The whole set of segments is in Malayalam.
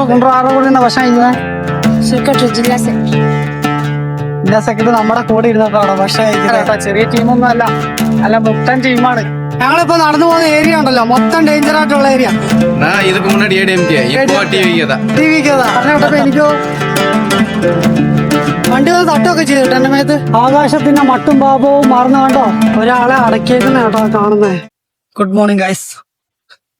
കുണ്ടറ കൂടി ഭക്ഷണം കഴിക്കുന്നത് ജില്ലാ സെക്രട്ടറി ജില്ലാ സെക്രട്ടറി നമ്മുടെ കൂടെ ഇരുന്നിട്ടാണ് ഭക്ഷണം കഴിക്കുന്നത്. ചെറിയ ടീമൊന്നും അല്ല, അല്ല മുട്ടൻ ടീമാണ്. ഞങ്ങളിപ്പോ നടന്നു പോകുന്ന ഏരിയ ഉണ്ടല്ലോ, മൊത്തം ഡേഞ്ചർ ആയിട്ടുള്ള ഏരിയ. എനിക്കോ വണ്ടി തട്ടൊക്കെ ചെയ്തിട്ട് എന്റെ മേത്ത് ആകാശത്തിന്റെ മട്ടും പാപവും മറന്നു കണ്ടോ ഒരാളെ അടക്കിയേക്കുന്ന കേട്ടോ കാണുന്നേ. Good morning guys.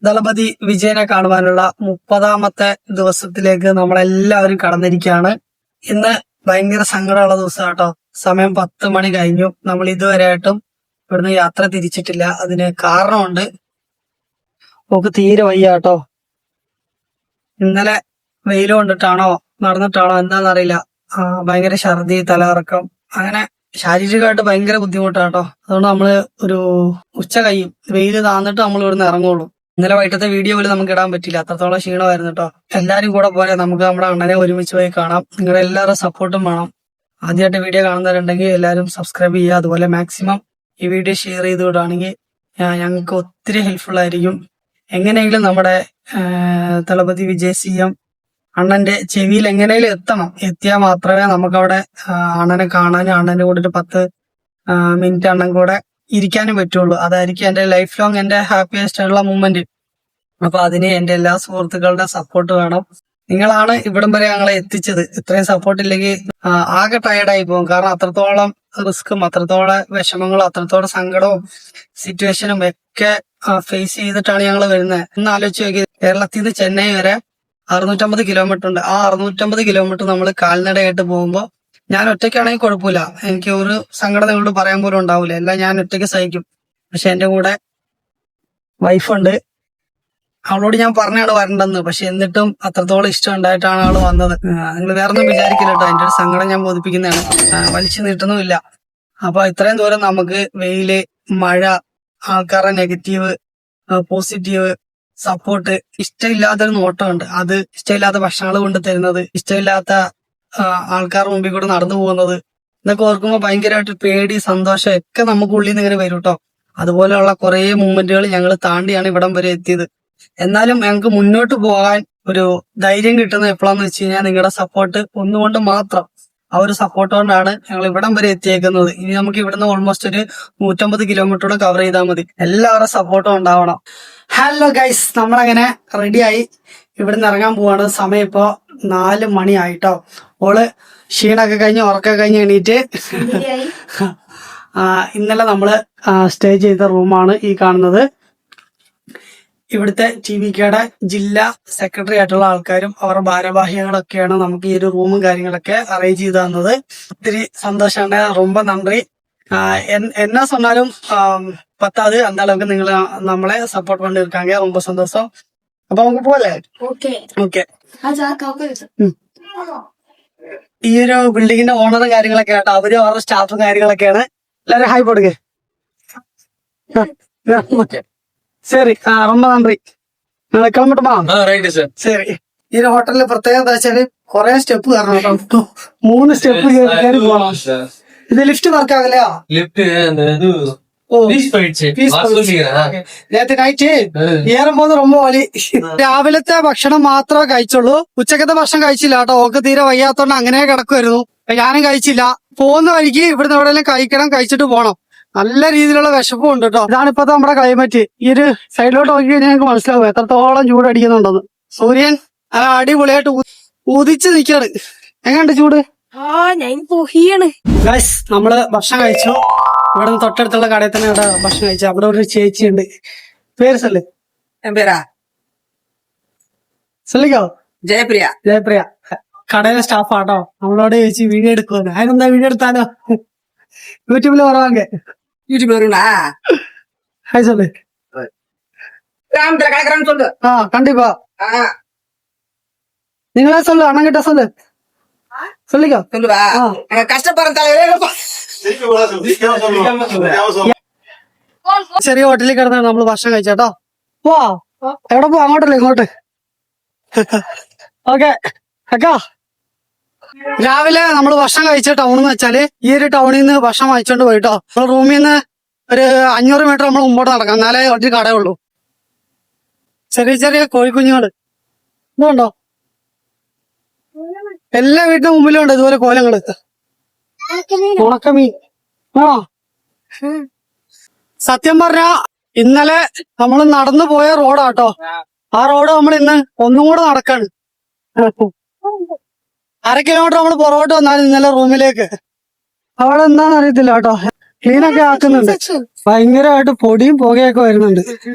ദളപതി വിജയനെ കാണുവാനുള്ള 30ാമത്തെ ദിവസത്തിലേക്ക് നമ്മളെല്ലാവരും കടന്നിരിക്കുകയാണ്. ഇന്ന് ഭയങ്കര സങ്കടമുള്ള ദിവസം കേട്ടോ. സമയം 10 മണി കഴിഞ്ഞു. നമ്മൾ ഇതുവരെയായിട്ടും ഇവിടുന്ന് യാത്ര തിരിച്ചിട്ടില്ല. അതിന് കാരണമുണ്ട്. നമുക്ക് തീരെ വയ്യ കേട്ടോ. ഇന്നലെ വെയിൽ കൊണ്ടിട്ടാണോ നടന്നിട്ടാണോ എന്താണെന്നറിയില്ല, ഭയങ്കര ഛർദി, തലകറക്കം, അങ്ങനെ ശാരീരികമായിട്ട് ഭയങ്കര ബുദ്ധിമുട്ടാട്ടോ. അതുകൊണ്ട് നമ്മള് ഒരു ഉച്ച കഴിയും, വെയിൽ താന്നിട്ട് നമ്മൾ ഇവിടുന്ന് ഇറങ്ങുള്ളൂ. ഇന്നലെ വൈകിട്ടത്തെ വീഡിയോ പോലും നമുക്ക് ഇടാൻ പറ്റില്ല, അത്രത്തോളം ക്ഷീണമായിരുന്നു കേട്ടോ. എല്ലാരും കൂടെ പോലെ നമുക്ക് നമ്മുടെ അണ്ണനെ ഒരുമിച്ച് പോയി കാണാം. നിങ്ങളുടെ എല്ലാവരുടെ സപ്പോർട്ടും വേണം. ആദ്യമായിട്ട് വീഡിയോ കാണുന്നവരുണ്ടെങ്കിൽ എല്ലാവരും സബ്സ്ക്രൈബ് ചെയ്യുക. അതുപോലെ മാക്സിമം ഈ വീഡിയോ ഷെയർ ചെയ്ത് വിടുകയാണെങ്കിൽ ഞങ്ങൾക്ക് ഒത്തിരി ഹെൽപ്ഫുൾ ആയിരിക്കും. എങ്ങനെയെങ്കിലും നമ്മുടെ ദളപതി വിജയ് CM അണ്ണന്റെ ചെവിയിൽ എങ്ങനെയും എത്തിയാൽ മാത്രമേ നമുക്കവിടെ അണ്ണനെ കാണാനും അണ്ണന്റെ കൂടെ ഒരു 10 മിനിറ്റ് അണ്ണൻ കൂടെ ഇരിക്കാനും പറ്റുള്ളൂ. അതായിരിക്കും എന്റെ ലൈഫ് ലോങ് എന്റെ ഹാപ്പിയസ്റ്റ് ആയിട്ടുള്ള മൂമെന്റ്. അപ്പൊ അതിന് എന്റെ എല്ലാ സുഹൃത്തുക്കളുടെ സപ്പോർട്ട് വേണം. നിങ്ങളാണ് ഇവിടം വരെ ഞങ്ങളെ എത്തിച്ചത്. ഇത്രയും സപ്പോർട്ട് ഇല്ലെങ്കിൽ ആകെ ടയർഡായി പോകും. കാരണം അത്രത്തോളം റിസ്ക്കും അത്രത്തോളം വിഷമങ്ങളും അത്രത്തോളം സങ്കടവും സിറ്റുവേഷനും ഒക്കെ ഫേസ് ചെയ്തിട്ടാണ് ഞങ്ങൾ വരുന്നത്. ഒന്ന് ആലോചിച്ച് നോക്കി, കേരളത്തിൽ നിന്ന് ചെന്നൈ വരെ 650 കിലോമീറ്റർ ഉണ്ട്. ആ 650 കിലോമീറ്റർ നമ്മൾ കാൽനടയായിട്ട് പോകുമ്പോൾ ഞാൻ ഒറ്റയ്ക്കാണെങ്കിൽ കുഴപ്പമില്ല, എനിക്ക് ഒരു സങ്കടം നിങ്ങളോട് പറയാൻ പോലും ഉണ്ടാവില്ല, എല്ലാം ഞാൻ ഒറ്റയ്ക്ക് സഹിക്കും. പക്ഷെ എന്റെ കൂടെ വൈഫുണ്ട്. അവളോട് ഞാൻ പറഞ്ഞാണ് വരണ്ടെന്ന്, പക്ഷെ എന്നിട്ടും അത്രത്തോളം ഇഷ്ടം ഉണ്ടായിട്ടാണ് അവള് വന്നത്. നിങ്ങൾ വേറൊന്നും വിചാരിക്കില്ല കേട്ടോ, എന്റെ ഒരു സങ്കടം ഞാൻ ബോധിപ്പിക്കുന്നതാണ്, വലിച്ചു നീട്ടുന്നുമില്ല. അപ്പൊ ഇത്രയും ദൂരം നമുക്ക് വെയില്, മഴ, ആൾക്കാരുടെ നെഗറ്റീവ്, പോസിറ്റീവ്, സപ്പോർട്ട്, ഇഷ്ടമില്ലാത്തൊരു നോട്ടമുണ്ട്. അത് ഇഷ്ടമില്ലാത്ത ഭക്ഷണങ്ങൾ കൊണ്ട് തരുന്നത്, ഇഷ്ടമില്ലാത്ത ആൾക്കാർ മുമ്പിൽ കൂടെ നടന്നു പോകുന്നത്, ഇതൊക്കെ ഓർക്കുമ്പോൾ ഭയങ്കരമായിട്ട് പേടി, സന്തോഷം ഒക്കെ നമുക്ക് ഉള്ളിൽ നിന്ന് ഇങ്ങനെ വരും കേട്ടോ. അതുപോലെയുള്ള കുറെ മൂമെന്റുകൾ ഞങ്ങൾ താണ്ടിയാണ് ഇവിടം വരെ എത്തിയത്. എന്നാലും ഞങ്ങൾക്ക് മുന്നോട്ട് പോകാൻ ഒരു ധൈര്യം കിട്ടുന്നത് എപ്പോഴാന്ന് വെച്ച് കഴിഞ്ഞാൽ നിങ്ങളുടെ സപ്പോർട്ട് ഒന്നുകൊണ്ട് മാത്രം. ആ ഒരു സപ്പോർട്ട് കൊണ്ടാണ് ഞങ്ങൾ ഇവിടം വരെ എത്തിയേക്കുന്നത്. ഇനി നമുക്ക് ഇവിടുന്ന് ഓൾമോസ്റ്റ് ഒരു 150 കിലോമീറ്റർ കവർ ചെയ്താൽ മതി. എല്ലാവരുടെ സപ്പോർട്ടും ഉണ്ടാവണം. ഹലോ ഗൈസ്, നമ്മളങ്ങനെ റെഡിയായി ഇവിടുന്ന് ഇറങ്ങാൻ പോവാണ്. സമയം ഇപ്പോ 4 മണി ആയിട്ടോ. ഓള് ക്ഷീണൊക്കെ കഴിഞ്ഞ് ഉറക്കൊക്കെ കഴിഞ്ഞ് എണീറ്റ് ഇന്നലെ നമ്മള് സ്റ്റേ ചെയ്ത റൂമാണ് ഈ കാണുന്നത്. ഇവിടുത്തെ TVKയുടെ ജില്ലാ സെക്രട്ടറി ആയിട്ടുള്ള ആൾക്കാരും അവരുടെ ഭാരവാഹികളൊക്കെയാണ് നമുക്ക് ഈ ഒരു റൂമും കാര്യങ്ങളൊക്കെ അറേഞ്ച് ചെയ്ത് തന്നത്. ഒത്തിരി സന്തോഷമാണ്, ரொம்ப നന്ദി. എന്നാ சொன்னாலும் பத்தாது, அந்த அளவுக்கு നിങ്ങൾ നമ്മളെ സപ്പോർട്ട് பண்ணிருக்காங்க, ரொம்ப സന്തോഷം. അപ്പൊ നമുക്ക് പോലെ ഓക്കെ. ഈ ഒരു ബിൽഡിങ്ങിന്റെ ഓണറും കാര്യങ്ങളൊക്കെ ആട്ടോ, അവരും അവരുടെ സ്റ്റാഫും കാര്യങ്ങളൊക്കെയാണ്. എല്ലാവരും ഹായ് കൊടുക്കേ. ശരി, ரொம்ப നന്ദി. കിളമ്പട്ടുമാ. ശരി. ഈ ഒരു ഹോട്ടലില് പ്രത്യേകത എന്താ വെച്ചാല് കുറെ സ്റ്റെപ്പ് കയറണം കേട്ടോ. 3 സ്റ്റെപ്പ് കയറി പോകണം. ഇത് ലിഫ്റ്റ് വർക്കാവില്ല. നേരത്തെ നൈറ്റ് ഏറുമ്പോൾ ரொம்ப വലി. രാവിലത്തെ ഭക്ഷണം മാത്രമേ കഴിച്ചുള്ളൂ, ഉച്ചക്കത്തെ ഭക്ഷണം കഴിച്ചില്ല കേട്ടോ. ഓക്ക് തീരെ വയ്യാത്തോണ്ട് അങ്ങനെ കിടക്കുമായിരുന്നു. ഞാനും കഴിച്ചില്ല. പോകുന്ന വഴിക്ക് ഇവിടുന്ന് എവിടെയെങ്കിലും കഴിക്കണം, കഴിച്ചിട്ട് പോണം. നല്ല രീതിയിലുള്ള വിശപ്പും ഉണ്ട് കേട്ടോ. ഇതാണ് ഇപ്പത്തെ നമ്മുടെ ക്ലൈമറ്റ്. ഈ ഒരു സൈഡിലോട്ട് നോക്കി കഴിഞ്ഞാൽ ഞങ്ങൾക്ക് മനസ്സിലാവും എത്രത്തോളം ചൂടടിക്കുന്നുണ്ടെന്ന്. സൂര്യൻ അടിപൊളിയായിട്ട് ഉദിച്ച് നിൽക്കാണ്. എങ്ങനെയുണ്ട് ചൂട്? ഗൈസ്, നമ്മള് ഭക്ഷണം കഴിച്ചു. ഇവിടെ നിന്ന് തൊട്ടടുത്തുള്ള കടയിൽ തന്നെ ഇവിടെ ഭക്ഷണം കഴിച്ചു. അവിടെ ഒരു ചേച്ചിയുണ്ട്. പേര് സല്ലേ? പേരാ സല്ലിക്കോ? ജയപ്രിയ. ജയപ്രിയ കടയിലെ സ്റ്റാഫാട്ടോ. നമ്മളോട് ചേച്ചി വീഡിയോ എടുക്കുമെന്ന്. അതിനെന്താ വീഡിയോ എടുത്താലോ? യൂട്യൂബില് പറയുവാങ്ക. യൂട്യൂബിൽ வருங்களா? ஹாய் சொல்லு. கிராமத்துல கலக்கறன்னு சொல்லு. கண்டிப்பா. நீங்களே சொல்லு, அண்ணன் கிட்ட சொல்லு. சொல்லிக்கோ. சொல்லுவா. கஷ்டப்படுற தலைவரே. ചെറിയ ഹോട്ടലിൽ കിടന്നാണ് നമ്മൾ ഭക്ഷണം കഴിച്ചേട്ടോ. വാ, എവിടെ പോ? അങ്ങോട്ടല്ലേ ഇങ്ങോട്ട്? ഓക്കെ അക്കാ. രാവിലെ നമ്മൾ ഭക്ഷണം കഴിച്ച ടൗൺ എന്ന് വെച്ചാല് ഈ ഒരു ടൗണിൽ നിന്ന് ഭക്ഷണം വാങ്ങിച്ചോണ്ട് പോയിട്ടോ. നമ്മൾ റൂമിൽ നിന്ന് ഒരു 500 മീറ്റർ നമ്മൾ മുമ്പോട്ട് നടക്കാം, എന്നാലേ ഒരു കടയുള്ളൂ. ചെറിയ ചെറിയ കോഴിക്കുഞ്ഞുങ്ങള് ഇതുണ്ടോ? എല്ലാ വീടിന്റെ മുമ്പിലും ഉണ്ട് ഇതുപോലെ കോലങ്ങള്. ഉണക്കമീൻ ആണോ? സത്യം പറഞ്ഞാ ഇന്നലെ നമ്മൾ നടന്നു പോയ റോഡാട്ടോ. ആ റോഡ് നമ്മൾ ഇന്ന് ഒന്നും കൂടെ നടക്കാണ്. 1/2 കിലോമീറ്റർ നമ്മൾ പുറകോട്ട് വന്നാൽ ഇന്നലെ റൂമിലേക്ക്. അവിടെ എന്താണെന്ന് അറിയത്തില്ല കേട്ടോ. ക്ലീനൊക്കെ ആക്കുന്നുണ്ട്. ഭയങ്കരമായിട്ട് പൊടിയും പുകയൊക്കെ വരുന്നുണ്ട്.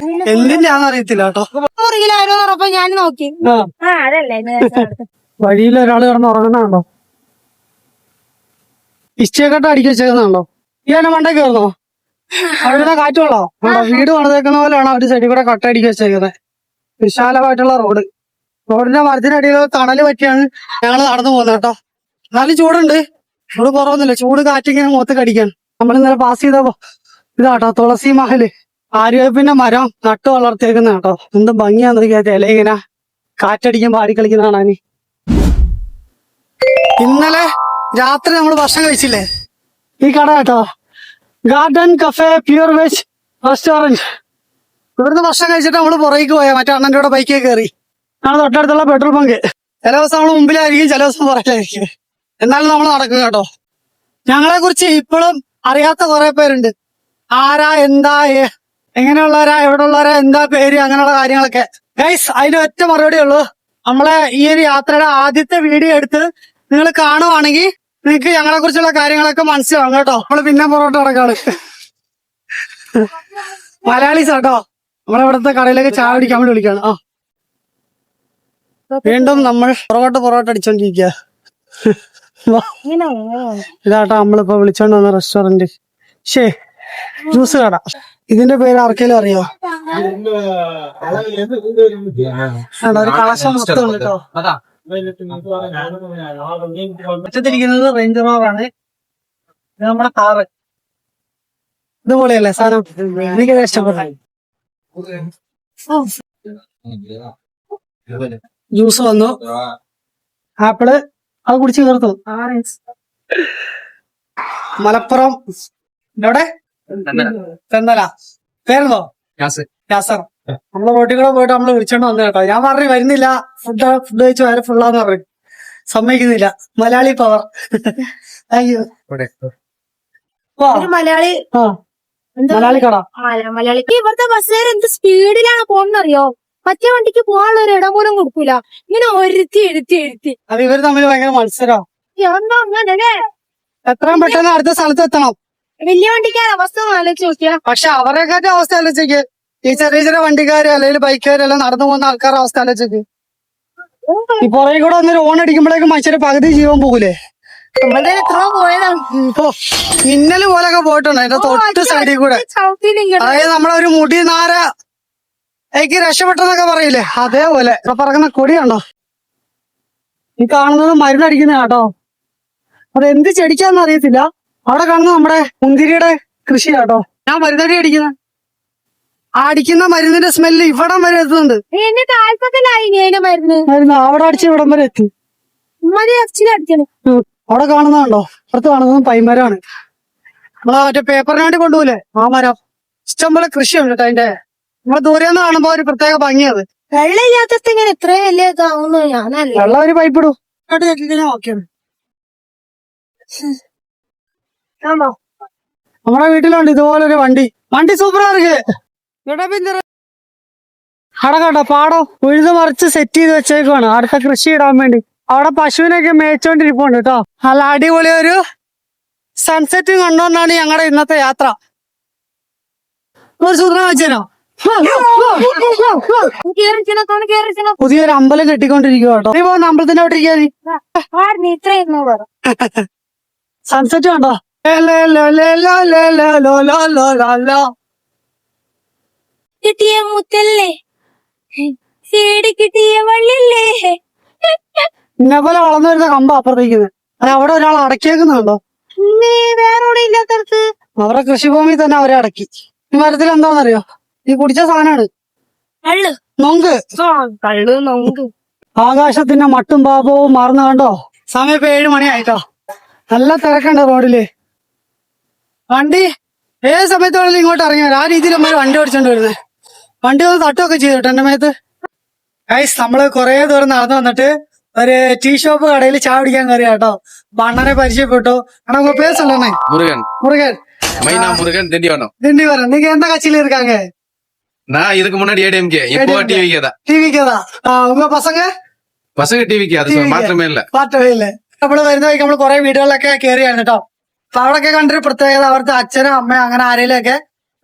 എന്തിന്റെയാന്ന് അറിയത്തില്ല കേട്ടോ. ഞാൻ നോക്കി അതല്ലേ വഴിയിൽ ഒരാള് കിടന്ന് ഉറങ്ങുന്നുണ്ടോ? ഇഷ്ടക്കെട്ട് അടിക്കി വെച്ചേക്കുന്നുണ്ടോ? ഈ എന്നെ മണ്ടേ കയറുന്നോ? അവിടെ കാറ്റുള്ളോ? വീട് പണിതേക്കുന്ന പോലെയാണ് ഒരു സൈഡിൽ കൂടെ കട്ട അടിക്കി വെച്ചേക്കുന്നത്. വിശാലമായിട്ടുള്ള റോഡ്. റോഡിന്റെ മരത്തിനടിയിൽ തണല് പറ്റിയാണ് ഞങ്ങൾ നടന്നു പോകുന്നത് കേട്ടോ. എന്നാലും ചൂടുണ്ട്. ചൂട് കുറവൊന്നുമില്ല. ചൂട് കാറ്റിങ്ങനെ മുഖത്ത് കടിക്കാൻ. നമ്മൾ ഇന്നലെ പാസ് ചെയ്തപ്പോ ഇതാട്ടോ തുളസി മഹല്. ആര്യവേപ്പിന്റെ മരം നട്ടു വളർത്തിയേക്കുന്ന കേട്ടോ. എന്ത് ഭംഗിയാന്ന് നോക്കിയാ ഇല ഇങ്ങനെ കാറ്റടിക്കാൻ പാടിക്കളിക്കുന്ന കാണാന്. ഇന്നലെ രാത്രി നമ്മൾ ഭക്ഷണം കഴിച്ചില്ലേ ഈ കട കേട്ടോ. Garden cafe pure veg restaurant. ഇവിടുന്ന് ഭക്ഷണം കഴിച്ചിട്ട് നമ്മള് പുറകേക്ക് പോയാ മറ്റേ അണ്ണന്റെ കൂടെ ബൈക്കിൽ കയറി. ആണ് തൊട്ടടുത്തുള്ള പെട്രോൾ പങ്ക്. ചില ദിവസം നമ്മൾ മുമ്പിലായിരിക്കും, ചില ദിവസം പുറകിലായിരിക്കും. എന്നാലും നമ്മൾ നടക്കും കേട്ടോ. ഞങ്ങളെ കുറിച്ച് ഇപ്പോഴും അറിയാത്ത കുറെ പേരുണ്ട്. ആരാ, എന്താ, എങ്ങനെയുള്ളവരാ, എവിടെ ഉള്ളവരാ, എന്താ പേര്, അങ്ങനെയുള്ള കാര്യങ്ങളൊക്കെ. ഗൈസ്, അതിന് ഒറ്റ മറുപടി ഉള്ളൂ. നമ്മളെ ഈ ഒരു യാത്രയുടെ ആദ്യത്തെ വീഡിയോ എടുത്ത് നിങ്ങൾ കാണുവാണെങ്കിൽ നിങ്ങൾക്ക് ഞങ്ങളെ കുറിച്ചുള്ള കാര്യങ്ങളൊക്കെ മനസ്സിലാവും കേട്ടോ. നമ്മള് പിന്നെ പുറകോട്ട് നടക്കാണ്. മലയാളീസ് കേട്ടോ. നമ്മളിവിടുത്തെ കടയിലേക്ക് ചായ പിടിക്കാൻ വേണ്ടി വിളിക്കാണ്. വീണ്ടും നമ്മൾ പുറകോട്ട് അടിച്ചോണ്ടിരിക്കുക. ഇതാട്ടോ നമ്മളിപ്പോ വിളിച്ചോണ്ട് വന്ന റെസ്റ്റോറന്റ്. ജ്യൂസ് കട. ഇതിന്റെ പേര് ആർക്കെങ്കിലും അറിയോ? ഒരു കളക്ഷൻ മൊത്തം ഉണ്ട് കേട്ടോ. മറ്റത്തിരിക്കുന്നത് റേഞ്ച് റോവറാണ്. ഇത് നമ്മുടെ കാറ്. ഇതുപോലെയല്ലേ സാധനം? എനിക്ക് ഇഷ്ടപ്പെട്ടു. ജ്യൂസ് വന്നു. ആപ്പിള് അത് കുടിച്ച് ചേർത്തു. മലപ്പുറം എവിടെ? തെന്നല. പേരുന്നോ? യാസർ. നമ്മള് റോട്ടിൽ കൂടെ പോയിട്ട് നമ്മള് വിളിച്ചോണ്ട് വന്നു കേട്ടോ. ഞാൻ പറഞ്ഞു വരുന്നില്ല, ഫുഡ് കഴിച്ച് വരെ ഫുള്ളാന്ന് പറഞ്ഞു. സമ്മതിക്കുന്നില്ല. മലയാളി പവർ. അയ്യോ മലയാളി മലയാളി കട. മലയാളിക്ക് ഇവിടുത്തെ ബസ്സുകാർ എന്ത് സ്പീഡിലാണ് പോകുന്നറിയോ? മറ്റേ വണ്ടിക്ക് പോകാനുള്ള ഒരു ഇടം പോലും കൊടുക്കൂല. ഇങ്ങനെ ഇരുത്തി അത് ഇവര് തമ്മിൽ ഭയങ്കര മത്സരം. എന്താ അങ്ങനെ? എത്രയും പെട്ടെന്ന് അടുത്ത സ്ഥലത്ത് എത്തണം. വലിയ വണ്ടിക്കാർ അവസ്ഥ ഒന്ന് ആലോചിച്ച് നോക്കിയാ. പക്ഷെ അവരെക്കാട്ടും അവസ്ഥ ആലോചിക്ക്. ഈ ചെറിയ വണ്ടിക്കാര് അല്ലെങ്കിൽ ബൈക്കുകാരെല്ലാം നടന്നു പോകുന്ന ആൾക്കാരുടെ അവസ്ഥ ആലോചിക്ക്. ഈ പുറകെ കൂടെ വന്നൊരു ഓൺ അടിക്കുമ്പോഴേക്കും മനുഷ്യര് പകുതി ജീവൻ പോകൂലേ? നമ്മളെ എത്ര പോയതാണ്. ഇപ്പൊ മിന്നല് പോലൊക്കെ പോയിട്ടുണ്ട് അതിന്റെ തൊട്ട് സൈഡിൽ കൂടെ. അതായത് നമ്മളൊരു മുടി നാര എനിക്ക് രക്ഷപ്പെട്ടെന്നൊക്കെ പറയില്ലേ, അതേപോലെ ഇപ്പൊ പറക്കുന്ന കൊടിയുണ്ടോ? ഈ കാണുന്നത് മരുന്നടിക്കുന്ന കേട്ടോ. അതെന്ത് ചെടിക്കാന്ന് അറിയത്തില്ല. അവിടെ കാണുന്നത് നമ്മുടെ മുന്തിരിയുടെ കൃഷി കേട്ടോ. ഞാൻ മരുന്നടി അടിക്കുന്നത്. ആ അടിക്കുന്ന മരുന്നിന്റെ സ്മെല്ല് ഇവിടം വരെ എത്തുന്നുണ്ട്. എന്റെ താല്പര്യത്തിലായി മരുന്ന് അവിടെ അടിച്ച് ഇവിടം വരെ എത്തി. അവിടെ കാണുന്നതുണ്ടോ? പുറത്ത് കാണുന്നത് പൈമരമാണ്. നമ്മളെ മറ്റേ പേപ്പറിന് വേണ്ടി കൊണ്ടുപോലേ ആ മരം. ഇഷ്ടംപോലെ കൃഷിയുണ്ട് കേട്ടോ അതിന്റെ. നമ്മളെ ദൂരെ നിന്ന് കാണുമ്പോ ഒരു പ്രത്യേക ഭംഗിയത്. വെള്ളം ഇല്ലാത്ത ഇങ്ങനെ ഇത്രയും വലിയ ഇതാവുന്നു. ഞാനല്ല വെള്ളം ഒരു പൈപ്പ് ഇടൂ. ഓക്കെയാണ്. നമ്മുടെ വീട്ടിലുണ്ട് ഇതുപോലൊരു വണ്ടി സൂപ്പറാ ഇருக்கு. അവിടെ കേട്ടോ പാടം ഉഴുത് മറിച്ച് സെറ്റ് ചെയ്ത് വെച്ചേക്കുവാണ് അടുത്ത കൃഷി ഇടാൻ വേണ്ടി. അവിടെ പശുവിനൊക്കെ മേയിച്ചോണ്ടിരിപ്പുണ്ട് കേട്ടോ. നല്ല അടിപൊളി ഒരു സൺസെറ്റ് കണ്ടോണ്ടാണ് ഞങ്ങളുടെ ഇന്നത്തെ യാത്ര. ഒരു സൂത്രം വെച്ചേനോ? പുതിയൊരു അമ്പലം കെട്ടിക്കൊണ്ടിരിക്കുക കേട്ടോ. നീ പോകുന്ന അമ്പലത്തിന്റെ അവിടെ ഇരിക്കാ. സൺസെറ്റ് കണ്ടോ? കിട്ടിയ മുത്തല്ലേ കിട്ടിയ വള്ളില്ലേ. ഇന്നെ പോലെ വളർന്നു വരുന്ന കമ്പ അപ്പുറത്തേക്കുന്നത്. അത് അവിടെ ഒരാൾ അടക്കിയേക്കുന്നുണ്ടോ? വേറെ ഇല്ലാത്തടത്ത് അവരുടെ കൃഷിഭൂമിയിൽ തന്നെ അവരെ അടക്കി. ഈ മരത്തിൽ എന്താണെന്നറിയോ? ഈ കുടിച്ച സാധനമാണ് നൊങ്ക്. ആകാശത്തിന്റെ മട്ടും പാപവും മാറുന്ന കണ്ടോ? സമയം ഇപ്പൊ 7 മണിയായിട്ടോ. നല്ല തിരക്കുണ്ട് റോഡില്. വണ്ടി ഏത് സമയത്ത് വേണമെങ്കിലും ഇങ്ങോട്ട് ഇറങ്ങിയാൽ ആ രീതിയിൽ നമ്മൾ വണ്ടി ഓടിച്ചോണ്ട് വരുന്നത്. വണ്ടി ഒന്ന് തട്ടുമൊക്കെ ചെയ്തു കേട്ടോ എന്റെ മേത്ത്. ഗൈസ് നമ്മള് കൊറേ ദൂരം നടന്നു വന്നിട്ട് ഒരു ടീ ഷോപ്പ് കടയിൽ ചായ കുടിക്കാൻ കയറിയ കേട്ടോ. അണ്ണനെ പരിചയപ്പെട്ടു. അണ്ണா உங்க பேர் சொல்லுங்க. முருகன். முருகன். மைனா முருகன் திண்டிவனம். திண்டிவனம். நீங்க எந்த கட்சியில இருக்காங்க? நான் இதுக்கு முன்னாடி ஏடிஎம்கே, இப்போ டிவிகே தான். டிவிக்கே தான். உங்க பசங்க டிவிகே, அது മാറ്റമേ ഇല്ല. മാറ്റമേ ഇല്ല. നമ്മള് വരുന്ന വഴിക്ക് നമ്മള് കുറെ വീടുകളിലൊക്കെ കയറിയാണ് കേട്ടോ. അപ്പൊ അവിടെയൊക്കെ കണ്ടൊരു പ്രത്യേകത, അവിടുത്തെ അച്ഛനും അമ്മയും അങ്ങനെ ആരെങ്കിലും ഒക്കെ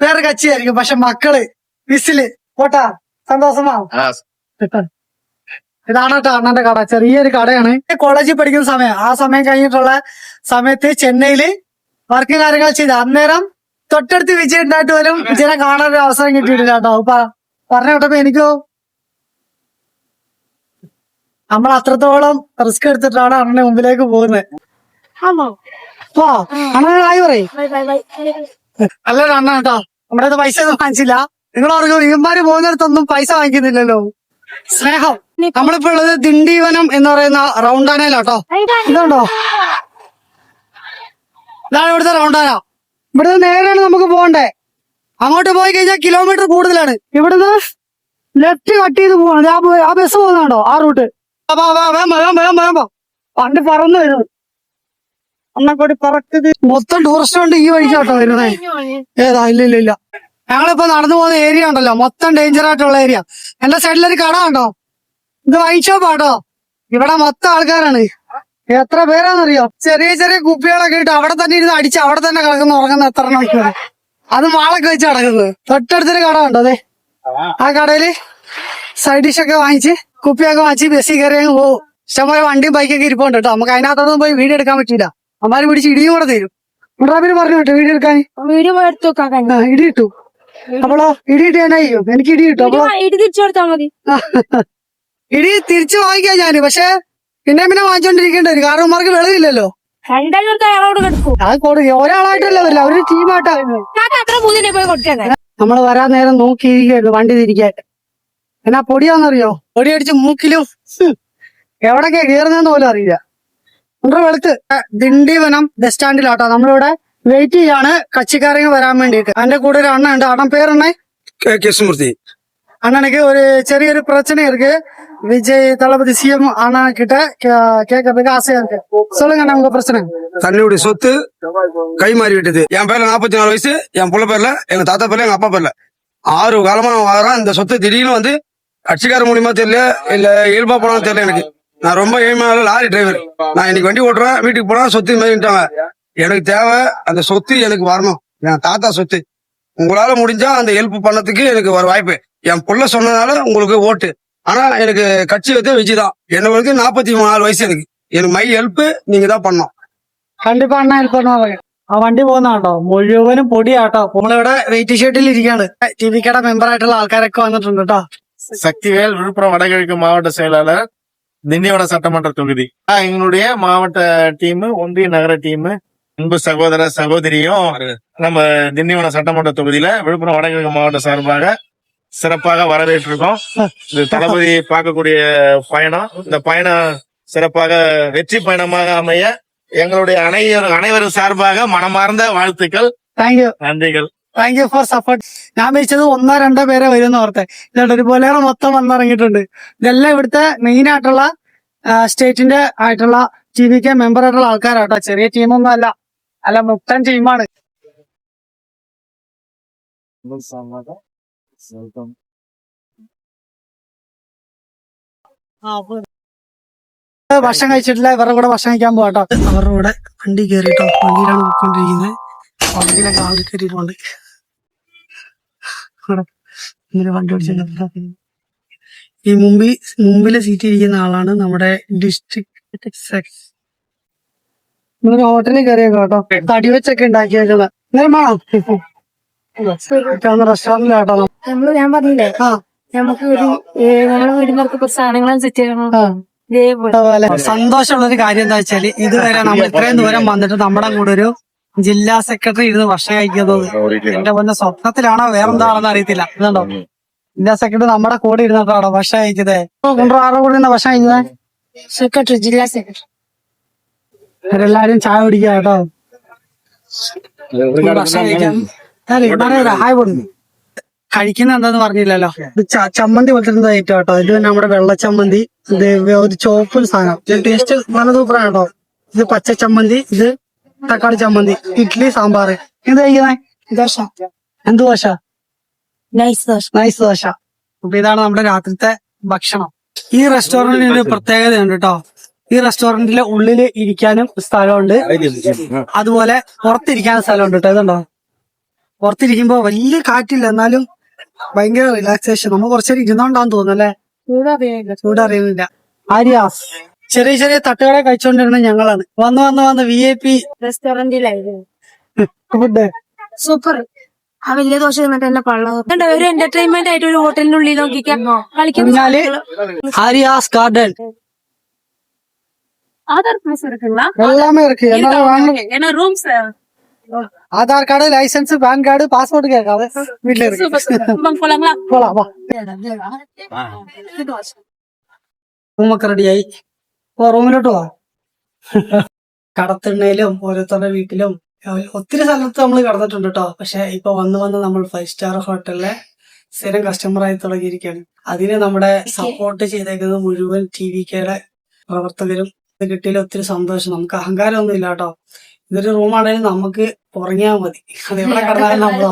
വേറെ കക്ഷിയായിരിക്കും. പക്ഷെ മക്കള് വിസില് പോട്ടാ സന്തോഷമാ. ഇതാണ് കേട്ടോ അണ്ണന്റെ കട. ചെറിയൊരു കടയാണ്. കോളേജിൽ പഠിക്കുന്ന സമയം, ആ സമയം കഴിഞ്ഞിട്ടുള്ള സമയത്ത് ചെന്നൈയില് വർക്ക് കാര്യങ്ങൾ ചെയ്ത് അന്നേരം തൊട്ടടുത്ത് വിജയ് ഉണ്ടായിട്ട് പോലും വിജയനെ കാണാൻ ഒരു അവസരം കിട്ടിയിട്ടില്ല കേട്ടോ. പറഞ്ഞു കേട്ടപ്പോ എനിക്കോ നമ്മൾ അത്രത്തോളം റിസ്ക് എടുത്തിട്ടാണ് അണ്ണന്റെ മുമ്പിലേക്ക് പോകുന്നത്. അണ്ണനായി പറയും. നല്ലൊരു അണ്ണ കേട്ടോ. നമ്മുടെ അടുത്ത് പൈസ ഒന്നും വാങ്ങിച്ചില്ല. നിങ്ങൾ ഓർക്കും ഇവന്മാര് പോകുന്നിടത്തൊന്നും പൈസ വാങ്ങിക്കുന്നില്ലല്ലോ. സ്നേഹം. നമ്മളിപ്പോ ഉള്ളത് ദിണ്ടിവനം എന്ന് പറയുന്ന റൗണ്ടാനയിലാട്ടോ. ഇതുണ്ടോ, ഇതാണ് ഇവിടുത്തെ റൗണ്ടാന. ഇവിടുന്ന് നേരെയാണ് നമുക്ക് പോകണ്ടേ. അങ്ങോട്ട് പോയി കഴിഞ്ഞാൽ കിലോമീറ്റർ കൂടുതലാണ്. ഇവിടുന്ന് ലെഫ്റ്റ് കട്ട് ചെയ്ത് പോകണം. ആ ബസ് പോകുന്നുണ്ടോ ആ റൂട്ട്. പണ്ട് പറന്നു വരുന്നത് അന്നക്കൂടി പറക്കത് മൊത്തം ടൂറിസ്റ്റ് കൊണ്ട് ഈ വഴിക്കാട്ടോ വരുന്നേ. ഏതാ ഇല്ല. ഞങ്ങളിപ്പോ നടന്നു പോകുന്ന ഏരിയ ഉണ്ടല്ലോ, മൊത്തം ഡേഞ്ചർ ആയിട്ടുള്ള ഏരിയ. എന്റെ സൈഡിലൊരു കട ഉണ്ടോ, ഇത് വൈൻ ഷോപ്പാട്ടോ. ഇവിടെ മൊത്തം ആൾക്കാരാണ്. എത്ര പേരാന്നറിയോ? ചെറിയ ചെറിയ കുപ്പികളൊക്കെ ഇട്ട് അവിടെ തന്നെ ഇരുന്ന് അടിച്ച് അവിടെ തന്നെ കിടക്കുന്ന ഉറങ്ങുന്ന എത്ര മണിക്കൂർ. അത് മാളൊക്കെ വെച്ച് കിടക്കുന്നത്. തൊട്ടടുത്തൊരു കട ഉണ്ടോ, അതെ ആ കടയില് സൈഡ് ഡിഷ് ഒക്കെ വാങ്ങിച്ച് കുപ്പിയൊക്കെ വാങ്ങിച്ച് ബസ്സിൽ കയറി അങ്ങ് പോകും. ഇഷ്ടംപോലെ വണ്ടിയും ബൈക്കൊക്കെ ഇരിപ്പുണ്ട് കേട്ടോ. നമുക്ക് അതിനകത്തൊന്നും പോയി വീഡിയോ എടുക്കാൻ പറ്റില്ല. അമ്മാര് പിടിച്ച് ഇടിയും കൂടെ തരും. മുണ്ടാപ്പിന് പറഞ്ഞു കേട്ടോ വീഡിയോ എടുക്കാൻ. വീഡിയോ എടുത്തു വെക്കാൻ ഇടി കിട്ടു. അപ്പോളോ ഇടി കിട്ടി എന്നാ ചെയ്യും? എനിക്ക് ഇടി കിട്ടും. അപ്പൊ ഇടി തിരിച്ചു കൊടുത്താൽ മതി. ഇടി തിരിച്ചു വാങ്ങിക്കാം ഞാന്. പക്ഷെ പിന്നെ വാങ്ങിച്ചോണ്ടിരിക്കേണ്ടി വരും. കാരണം മാർക്ക് വെളിയില്ലല്ലോ. അത് കൊടുക്കും. ഒരാളായിട്ടല്ല വരില്ല, അവര് ടീമായിട്ടാണ്. നമ്മള് വരാൻ നേരം നോക്കിയിരിക്കുകയായിരുന്നു വണ്ടി തിരിക്കാൻ. എന്നാ പൊടിയാന്നറിയോ? പൊടി അടിച്ച് മൂക്കിലും എവിടൊക്കെ കയറുന്നെന്ന് പോലും അറിയില്ല. നമ്മുടെ വെളുത്ത് ദിണ്ടിവനം ബസ് സ്റ്റാൻഡിലാട്ടോ. നമ്മളിവിടെ വെയിറ്റ് ചെയ്യാണ് കച്ചിക്കാരങ്ങ് വരാൻ വേണ്ടിയിട്ട്. അതിന്റെ കൂടെ ഒരു അണ്ണ ഉണ്ട്. അണ്ണൻ പേരെണ്ണേ கேசுமூர்த்தி. அண்ணனுக்கு ஒரு ചെറിയൊരു பிரச்சனை இருக்கு. விஜய் தளபதி சிஎம் அண்ணா கிட்ட கேட்கறதுக்கு ஆசையா இருக்கு. சொல்லுங்க அண்ணா உங்க பிரச்சனை. தன்னுடைய சொத்து கை மாறி விட்டது. என் பேர்ல 44 வயசு, என் புள்ள பேர்ல, எங்க தாத்தா பேர்ல, எங்க அப்பா பேர்ல 6 காலமா நான் வாங்குறேன். இந்த சொத்து திடீர்னு வந்து கட்சிக்கார மூலியமா தெரியல, இல்ல இயல்பா போனாலும் தெரியல எனக்கு. நான் ரொம்ப ஏழ்மையான லாரி டிரைவர். நான் இன்னைக்கு வண்டி ஓட்டுறேன், வீட்டுக்கு போனா சொத்து இது மாதிரிட்டாங்க. எனக்கு தேவை அந்த சொத்து, எனக்கு வரணும். என் தாத்தா சொத்து. உங்களால முடிஞ்சா அந்த ஹெல்ப் பண்ணதுக்கு எனக்கு ஒரு வாய்ப்பு. என் புள்ள சொன்னதால உங்களுக்கு ஓட்டு. ஆனா எனக்கு கட்சி வந்து விஜய் தான். எனக்கு 44 வயசு. எனக்கு மை ஹெல்ப் நீங்க தான் பண்ணணும். കണ്ടിപ്പോ അണ്ണ ഹെൽപ്പ് പറഞ്ഞ ആ വണ്ടി പോകുന്നതാണ്ടോ മുഴുവനും പൊടിയാട്ടോ. നമ്മളിവിടെ വെയിറ്റ് ഷീറ്റിൽ ഇരിക്കാണ്. ടിവിക്കയുടെ മെമ്പർ ആയിട്ടുള്ള ആൾക്കാരൊക്കെ வந்திട്ടുണ്ട് കേട്ടോ. சக்திவேல், விழுப்புரம் வடகிழக்கு மாவட்ட செயலாளர், திண்டிவனம் சட்டமன்ற தொகுதி. எங்களுடைய மாவட்ட டீம், ஒன்றிய நகர டீம், அன்பு சகோதர சகோதரியும் நம்ம திண்டிவனம் சட்டமன்ற தொகுதியில விழுப்புரம் வடகிழக்கு மாவட்ட சார்பாக சிறப்பாக வரவேற்றிருக்கோம். இது தளபதி பார்க்கக்கூடிய பயணம். இந்த பயணம் சிறப்பாக வெற்றி பயணமாக அமைய எங்களுடைய அனைவரும் சார்பாக மனமார்ந்த வாழ்த்துக்கள், താങ്ക് യു. நன்றிகள். Thank you for support. ഞാൻ വെച്ചത് 1-2 പേരെ വരുന്ന ഓർത്തെ. ഇതുകൊണ്ട് ഒരു പോലെയാണ് മൊത്തം വന്നിറങ്ങിയിട്ടുണ്ട്. ഇതെല്ലാം ഇവിടുത്തെ മെയിൻ ആയിട്ടുള്ള സ്റ്റേറ്റിന്റെ ആയിട്ടുള്ള ടിവിക്ക് മെമ്പർ ആയിട്ടുള്ള ആൾക്കാരാട്ടോ. ചെറിയ ടീമൊന്നും അല്ല, അല്ല മുട്ടൻ ടീമാണ്. ഭക്ഷണം കഴിച്ചിട്ടില്ല. ഇവരുടെ കൂടെ ഭക്ഷണം കഴിക്കാൻ പോവാട്ടോ. അവരുടെ കൂടെ വണ്ടി കയറിട്ടോ. വണ്ടിയിലാണ് പോയിക്കൊണ്ടിരിക്കുന്നത്. വണ്ടിയിലൊക്കെ ആൾ കയറിയിട്ടുണ്ട്. വണ്ടി ഓടിച്ചു. ഈ മുമ്പില് സീറ്റ് ഇരിക്കുന്ന ആളാണ് നമ്മുടെ ഡിസ്ട്രിക്ട് സെക്രട്ടറി. നമ്മളൊരു ഹോട്ടലിൽ കയറിയേക്കോ കേട്ടോ. തടി വെച്ചൊക്കെ ഉണ്ടാക്കിയേക്കുന്നത്. റെസ്റ്റോറന്റിലാട്ടോ. ഞാൻ പറഞ്ഞില്ലേ ആ നമുക്ക് നമ്മുടെ വീടിനൊക്കെ കുറച്ച് സാധനങ്ങളും സെറ്റ് ചെയ്യണം. അതുപോലെ സന്തോഷമുള്ള ഒരു കാര്യം എന്താ വെച്ചാല് ഇതുവരെ നമ്മൾ ഇത്രയും ദൂരം വന്നിട്ട് നമ്മുടെ കൂടെ ഒരു ജില്ലാ സെക്രട്ടറി ഇരുന്ന് ഭക്ഷണം കഴിക്കുന്നത് എന്റെ പൊന്നെ സ്വപ്നത്തിലാണോ വേറെന്താണെന്ന് അറിയത്തില്ല. ഇതുണ്ടോ ജില്ലാ സെക്രട്ടറി നമ്മുടെ കൂടെ ഇരുന്നിട്ടാണോ ഭക്ഷണം കഴിക്കുന്നത്. കൊണ്ടുവരും ആരുടെ കൂടെ ഇരുന്ന ഭക്ഷണം കഴിക്കുന്നത്? സെക്രട്ടറി, ജില്ലാ സെക്രട്ടറി. എല്ലാരും ചായ കുടിക്കുക കേട്ടോ. ഭക്ഷണം കഴിക്കാൻ ഹായ് കൊടുക്കും. കഴിക്കുന്ന എന്താന്ന് പറഞ്ഞില്ലല്ലോ. ഇത് ചമ്മന്തി പോലത്തെ എന്തോ ഐറ്റം കേട്ടോ. ഇത് നമ്മുടെ വെള്ള ചമ്മന്തി, ഇത് ഒരു ചുവപ്പ് സാധനം. ടേസ്റ്റ് നല്ല സൂപ്പറാണ് കേട്ടോ. ഇത് പച്ച ചമ്മന്തി, ഇത് തക്കാളി ചമ്മന്തി, ഇഡ്ഡലി, സാമ്പാർ. ഇത് കഴിക്കുന്നേ ദോശ, എന്ത് ദോശ? നൈസ് ദോശ. നൈസ് ദോശ. അപ്പൊ ഇതാണ് നമ്മുടെ രാത്രിത്തെ ഭക്ഷണം. ഈ റെസ്റ്റോറന്റിന് ഒരു പ്രത്യേകതയുണ്ട് കേട്ടോ. ഈ റെസ്റ്റോറന്റിലെ ഉള്ളില് ഇരിക്കാനും സ്ഥലമുണ്ട്, അതുപോലെ പുറത്തിരിക്കാനും സ്ഥലമുണ്ട് കേട്ടോ. ഇതുണ്ടോ, പുറത്തിരിക്കുമ്പോ വലിയ കാറ്റില്ല, എന്നാലും ഭയങ്കര റിലാക്സേഷൻ. നമ്മൾ കുറച്ചേരം ഇരുന്നോണ്ടാന്ന് തോന്നുന്നല്ലേ, ചൂടറിയുന്നില്ല. ആര്യാസ് ചെറിയ ചെറിയ തട്ടുകളെ കഴിച്ചോണ്ടിരുന്ന ഞങ്ങളാണ്. വന്ന് VIP റെസ്റ്റോറന്റിലായിരുന്നു. ഫുഡ്. സൂപ്പർ. ആ വലിയ ദോശ തിന്നിട്ട് എന്നെ പള്ള ഒരു എന്റർടൈൻമെന്റ് ആയിട്ട് ഒരു ഹോട്ടലിനുള്ളിൽ നോക്കിക്കാൻ ഊഞ്ഞാല്, ആര്യാസ് ഗാർഡൻ எல்லாமே இருக்கு. என்னால வாங்க. Rooms Aadhaar card, license, PAN card, passport கேட்காது, வீட்டுல இருக்கு. போலாங்களா? போலாம் வா. റൂമൊക്കെ റെഡിയായി. റൂമിലോട്ട് പോവാ. കടത്തിണ്ണയിലും ഓരോരുത്തരുടെ വീട്ടിലും ഒത്തിരി സ്ഥലത്ത് നമ്മൾ കടന്നിട്ടുണ്ട് കേട്ടോ. പക്ഷെ ഇപ്പൊ വന്ന് നമ്മൾ 5 സ്റ്റാർ ഹോട്ടലിലെ സ്ഥിരം കസ്റ്റമർ ആയി തുടങ്ങിയിരിക്കുകയാണ്. അതിന് നമ്മുടെ സപ്പോർട്ട് ചെയ്തേക്കുന്നത് മുഴുവൻ TVKയുടെ പ്രവർത്തകരും. ഇത് കിട്ടിയതിൽ ഒത്തിരി സന്തോഷം. നമുക്ക് അഹങ്കാരമൊന്നും ഇല്ല കേട്ടോ. ഇതൊരു റൂമാണെങ്കിലും നമുക്ക് ഉറങ്ങിയാൽ മതി. അത് എവിടെ കിടന്നാലും നമ്മൾ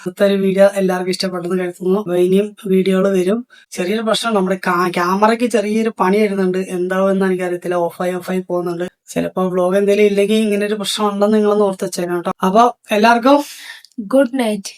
അടുത്തൊരു വീഡിയോ എല്ലാവർക്കും ഇഷ്ടപ്പെട്ടെന്ന് കരുതുന്നു. ഇനിയും വീഡിയോകൾ വരും. ചെറിയൊരു പ്രശ്നം, നമ്മുടെ ക്യാമറയ്ക്ക് ചെറിയൊരു പണി വരുന്നുണ്ട്. എന്താവെന്ന് എനിക്കറിയത്തില്ല. ഓഫായി പോകുന്നുണ്ട്. ചിലപ്പോ വ്ലോഗ് എന്തെങ്കിലും ഇല്ലെങ്കിൽ ഇങ്ങനെ ഒരു പ്രശ്നം ഉണ്ടെന്ന് നിങ്ങളൊന്ന് ഓർത്ത് വെച്ചേക്കാം കേട്ടോ. അപ്പൊ എല്ലാവർക്കും ഗുഡ് നൈറ്റ്.